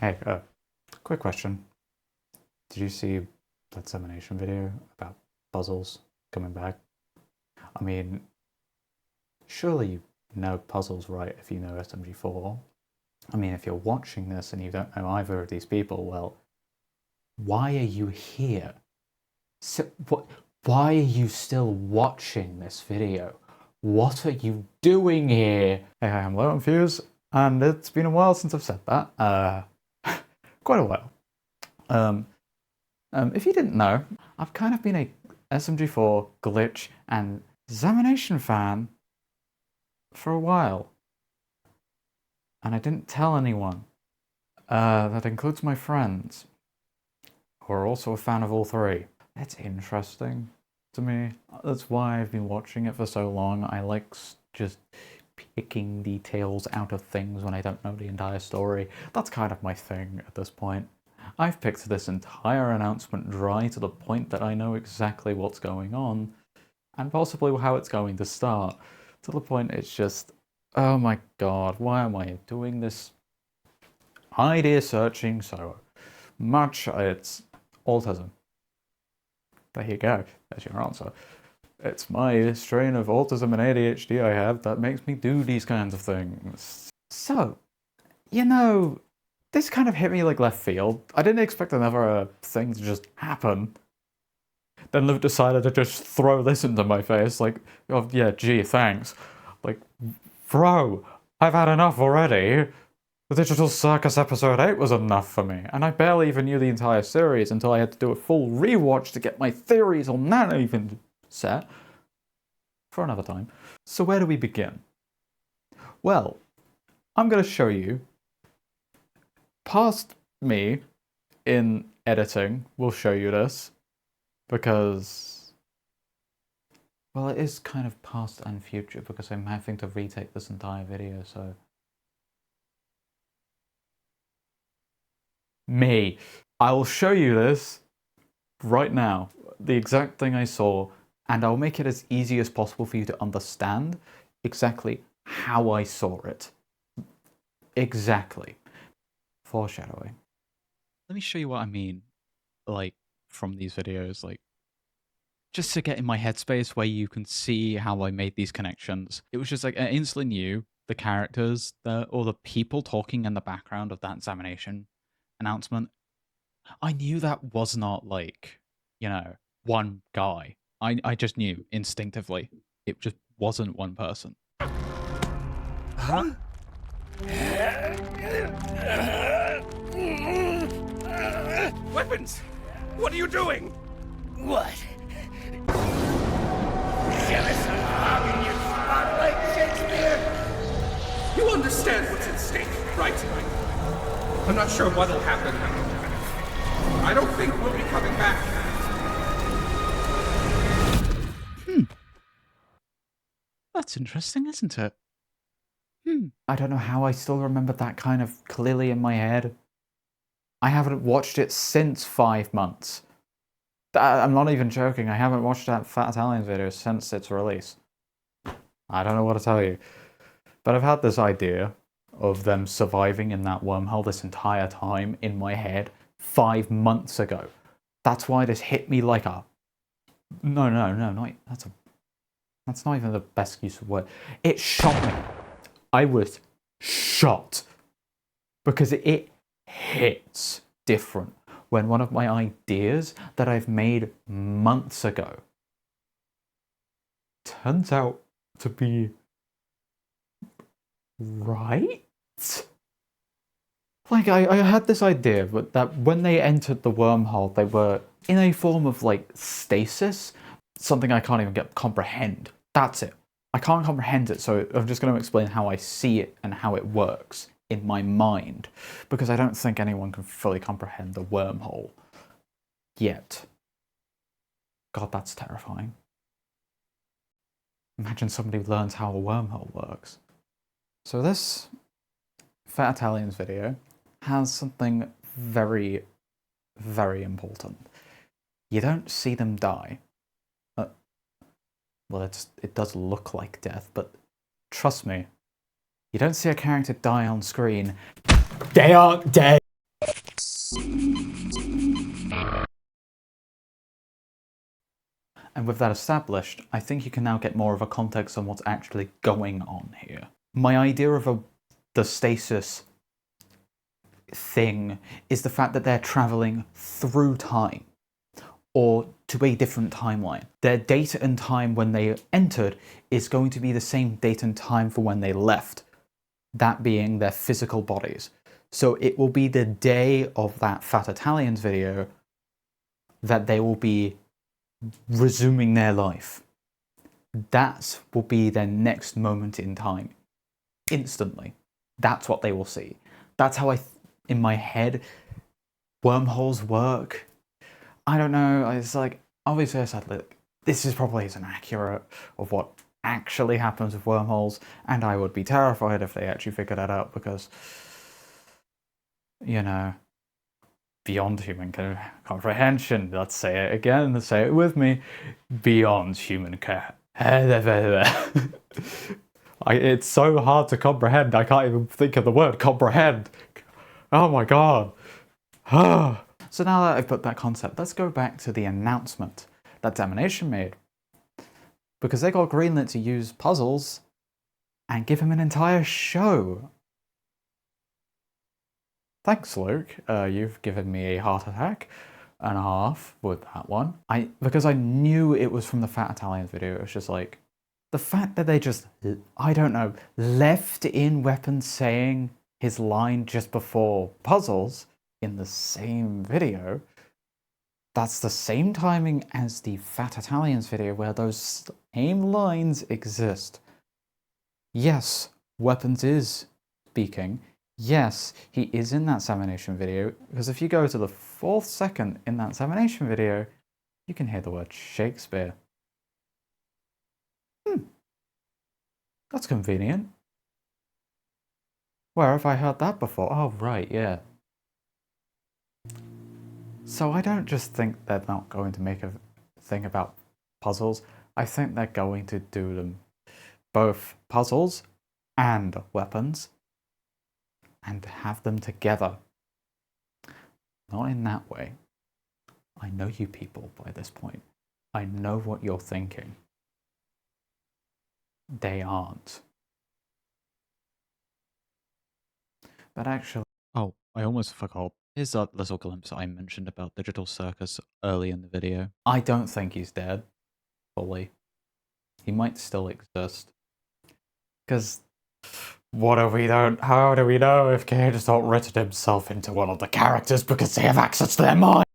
Hey, quick question. Did you see that ZAMination video about puzzles coming back? I mean, surely you know puzzles, right, if you know SMG4. I mean, if you're watching this and you don't know either of these people, well, why are you here? So, why are you still watching this video? What are you doing here? Hey, I'm Low on Fuse, and it's been a while since I've said that. Quite a while. If you didn't know, I've kind of been a SMG4, Glitch, and ZAMination fan for a while. And I didn't tell anyone. That includes my friends, who are also a fan of all three. It's interesting to me. That's why I've been watching it for so long. I like just picking details out of things when I don't know the entire story. That's kind of my thing at this point. I've picked this entire announcement dry to the point that I know exactly what's going on, and possibly how it's going to start. To the point it's just, oh my god, why am I doing this idea searching so much? It's autism. There you go, there's your answer. It's my strain of autism and ADHD I have that makes me do these kinds of things. So, you know, this kind of hit me like left field. I didn't expect another thing to just happen. Then they've decided to just throw this into my face, like, oh yeah, gee, thanks. Like, bro, I've had enough already. The Digital Circus episode 8 was enough for me, and I barely even knew the entire series until I had to do a full rewatch to get my theories on that even set. For another time. So where do we begin? Well, I'm going to show you. Past me in editing will show you this, because, well, it is kind of past and future because I'm having to retake this entire video, so. Me. I will show you this right now, the exact thing I saw, and I'll make it as easy as possible for you to understand exactly how I saw it. Exactly. Foreshadowing. Let me show you what I mean, like, from these videos, like, just to get in my headspace where you can see how I made these connections. It was just like, I instantly knew the characters, or the people talking in the background of that ZAMination announcement. I knew that was not, like, you know, one guy. I just knew instinctively. It just wasn't one person. Huh? Weapons! What are you doing? What? Jealous of hogging your spotlight, Shakespeare? You understand what's at stake, right? I'm not sure what'll happen. I don't think we'll be coming back. That's interesting, isn't it? I don't know how I still remember that kind of clearly in my head. I haven't watched it since 5 months. I'm not even joking, I haven't watched that Fat Italians video since its release. I don't know what to tell you. But I've had this idea of them surviving in that wormhole this entire time in my head 5 months ago. That's why this hit me like a... No, not... That's not even the best use of word. It shot me. I was shot. Because it hits different when one of my ideas that I've made months ago turns out to be right? Like, I had this idea that when they entered the wormhole, they were in a form of, like, stasis, something I can't even comprehend. That's it. I can't comprehend it, so I'm just going to explain how I see it and how it works in my mind, because I don't think anyone can fully comprehend the wormhole yet. God, that's terrifying. Imagine somebody learns how a wormhole works. So this Fat Italians video has something very, very important. You don't see them die. Well, it does look like death, but trust me, you don't see a character die on screen. They aren't dead! And with that established, I think you can now get more of a context on what's actually going on here. My idea of the stasis thing is the fact that they're traveling through time, or to a different timeline. Their date and time when they entered is going to be the same date and time for when they left, that being their physical bodies. So it will be the day of that Fat Italians video that they will be resuming their life. That will be their next moment in time. Instantly. That's what they will see. That's how in my head, wormholes work. I don't know, it's like, obviously I said, look, this is probably isn't accurate of what actually happens with wormholes, and I would be terrified if they actually figured that out, because, you know, beyond human comprehension, let's say it again, let's say it with me, beyond human it's so hard to comprehend, I can't even think of the word comprehend. Oh my god. So now that I've put that concept, let's go back to the announcement that ZAMination made. Because they got greenlit to use Puzzles and give him an entire show. Thanks, Luke. You've given me a heart attack and a half with that one. Because I knew it was from the Fat Italians video, it was just like, the fact that they just, I don't know, left in Weapons saying his line just before Puzzles in the same video, that's the same timing as the Fat Italians video where those same lines exist. Yes, Weapons is speaking. Yes, he is in that ZAMination video, because if you go to the 4th second in that ZAMination video, you can hear the word Shakespeare. That's convenient. Where have I heard that before? Oh, right, yeah. So I don't just think they're not going to make a thing about Puzzles. I think they're going to do them both Puzzles and Weapons and have them together. Not in that way. I know you people by this point. I know what you're thinking. They aren't. But actually... Oh, I almost forgot. Here's that little glimpse I mentioned about Digital Circus early in the video. I don't think he's dead. Fully. He might still exist. Because... how do we know if K just not written himself into one of the characters because they have access to their mind?